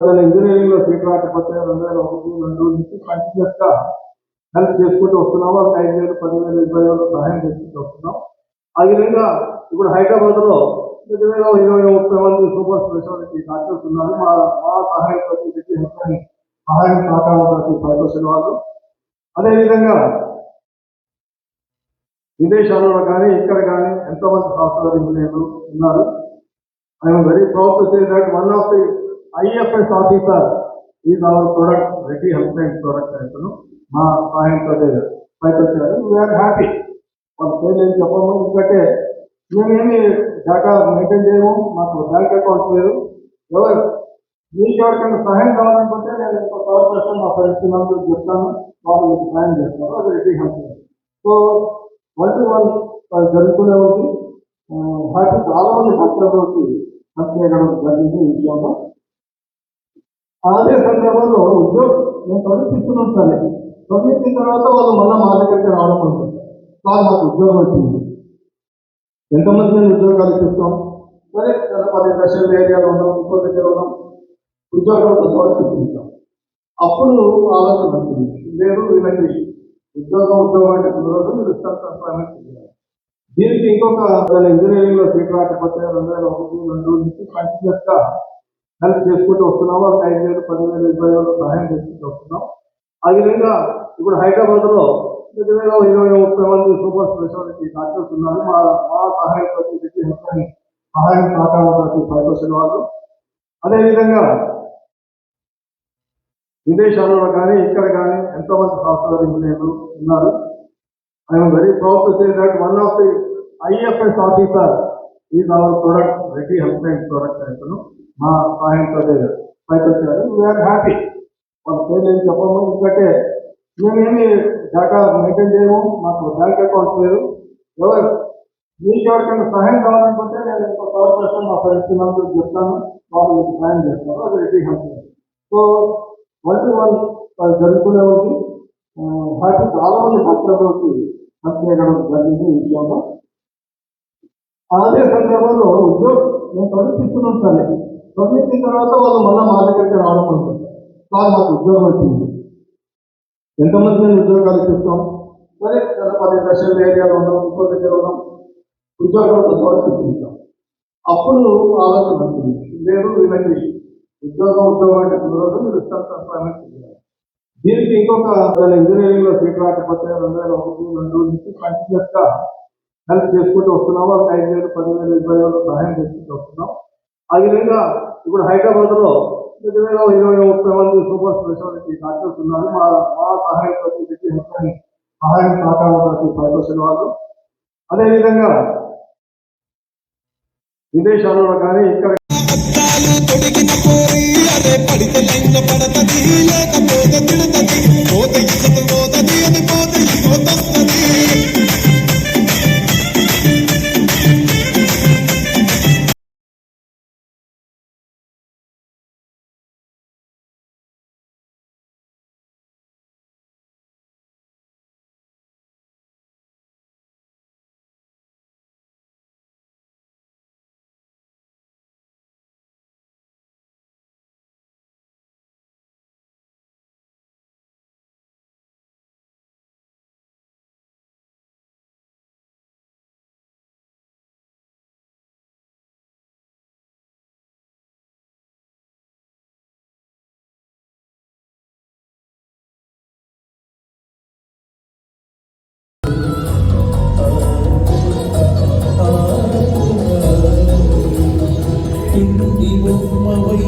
Engineering లో seat రాకపోతే 2001, 2 నుంచి కంటిన్యూస్ గా హెల్ప్ చేసుకుంటూ వస్తున్నాం. వాళ్ళకి 5,000, 10,000, 20,000 సహాయం చేసుకుంటూ వస్తున్నాం. ఆ విధంగా ఇప్పుడు హైదరాబాద్ లో 20-30 మంది సూపర్ స్పెషాలిటీ డాక్టర్స్ ఉన్నారు. మా సహాయంతో సహాయం సహకారం పనికొచ్చిన వాళ్ళు. అదేవిధంగా విదేశాలలో కానీ ఇక్కడ కానీ ఎంతో మంది సాఫ్ట్వేర్ ఇంజనీర్లు ఉన్నారు. I'm very proud to say that one of the IFS officer is our product, Reddy health line product అంటాను. మా సహాయంతో పైకొచ్చారు. We are happy. వాళ్ళ పేరు ఏం చెప్పము, ఎందుకంటే మేమేమి డేటా మెయింటైన్ చేయము, మాకు బ్యాంక్ అకౌంట్ లేదు. ఎవరు మీకు ఎవరికైనా సహాయం కావాలనుకుంటే నేను ఇంకో కార్పొరేషన్ మా ఫ్రెండ్స్ నంబర్ చెప్తాను, వాళ్ళు మీకు సహాయం చేస్తారు. అది Reddy health line. So 1-to-1 జరుగుతూనే ఉంది. హ్యాపీ. చాలా మంది డాక్టర్లతో హెల్ప్ చేయడం జరిగింది ఈ విషయంలో. అదే సందర్భంలో ఉద్యోగం నేను చదివిస్తున్నాను సరే, చదివించిన తర్వాత వాళ్ళు మళ్ళీ మా దగ్గరికి రావడం ఉంటుంది. సార్ మాకు ఉద్యోగం వచ్చింది, ఎంతమంది మేము ఉద్యోగాలు ఇప్పిస్తాం, సరే 10 లక్షల ఏరియాలో ఉన్నాం, ఇంకో దగ్గర ఉన్నాం, ఉద్యోగాలతో చదివిస్తాం. అప్పుడు ఆలోచన వచ్చింది, లేదు వీళ్ళకి ఉద్యోగం అంటే కుదరదు, మీరు సెల్ఫ్ ఎంప్లాయ్మెంట్ చేయాలి. దీనికి ఇంకొక ఇంజనీరింగ్ లో సీట్ రాకపోతే 2001, 2 నుంచి కంటిన్యూస్ గా హెల్ప్ చేసుకుంటూ వస్తున్నాం. వాళ్ళకి 5,000, 10,000, 20,000 సహాయం చేసుకుంటూ వస్తున్నాం. ఆ విధంగా ఇప్పుడు హైదరాబాద్ లో 20-30 మంది సూపర్ స్పెషాలిటీ డాక్టర్స్ ఉన్నారు. మా సహాయంతో సహాయం సహకారం పనికొచ్చిన వాళ్ళు. అదేవిధంగా విదేశాలలో కానీ ఇక్కడ కానీ ఎంతో మంది సాఫ్ట్వేర్ ఇంజనీర్లు ఉన్నారు. I'm very proud to say that one of the IFS officer is our product, Reddy health line product అంటాను. మా సహాయంతో పైకొచ్చారు. We are happy. వాళ్ళ పేరు ఏం చెప్పము, ఎందుకంటే మేమేమి డేటా మెయింటైన్ చేయము, మాకు బ్యాంక్ అకౌంట్ లేదు. ఎవరు మీకు ఎవరికైనా సహాయం కావాలనుకుంటే నేను ఇంకో కార్పొరేషన్ మా ఫ్రెండ్స్ నంబర్ చెప్తాను, వాళ్ళు మీకు సహాయం చేస్తారు. అది Reddy health line. So 1-to-1 జరుగుతూనే ఉంది. హ్యాపీ. చాలా మంది డాక్టర్లతో హెల్ప్ చేయడం జరిగింది ఈ విషయంలో. అదే సందర్భంలో ఉద్యోగం నేను చదివిస్తున్నాను సరే, చదివించిన తర్వాత వాళ్ళు మళ్ళీ మా దగ్గరికి రావడం ఉంటుంది. సార్ మాకు ఉద్యోగం వచ్చింది, ఎంతమంది మేము ఉద్యోగాలు ఇప్పిస్తాం, సరే 10 లక్షల ఏరియాలో ఉన్నాం, ఇంకో దగ్గర ఉన్నాం, ఉద్యోగాలతో చదివిస్తాం. అప్పుడు ఆలోచన వచ్చింది, లేదు వీళ్ళకి ఉద్యోగం అంటే కుదరదు, మీరు సెల్ఫ్ ఎంప్లాయ్మెంట్ చేయాలి. దీనికి ఇంకొక ఇంజనీరింగ్ లో సీట్ రాకపోతే 2001, 2 నుంచి కంటిన్యూస్ గా హెల్ప్ చేసుకుంటూ వస్తున్నాం. వాళ్ళకి 5,000, 10,000, 20,000 సహాయం చేసుకుంటూ వస్తున్నాం. ఆ విధంగా ఇప్పుడు హైదరాబాద్ లో 20-30 మంది సూపర్ స్పెషాలిటీ డాక్టర్స్ ఉన్నారు. మా సహాయంతో సహాయం సహకారం పనికొచ్చిన వాళ్ళు. అదేవిధంగా విదేశాలలో కానీ ఇక్కడ ఇంటి బొమ్మవై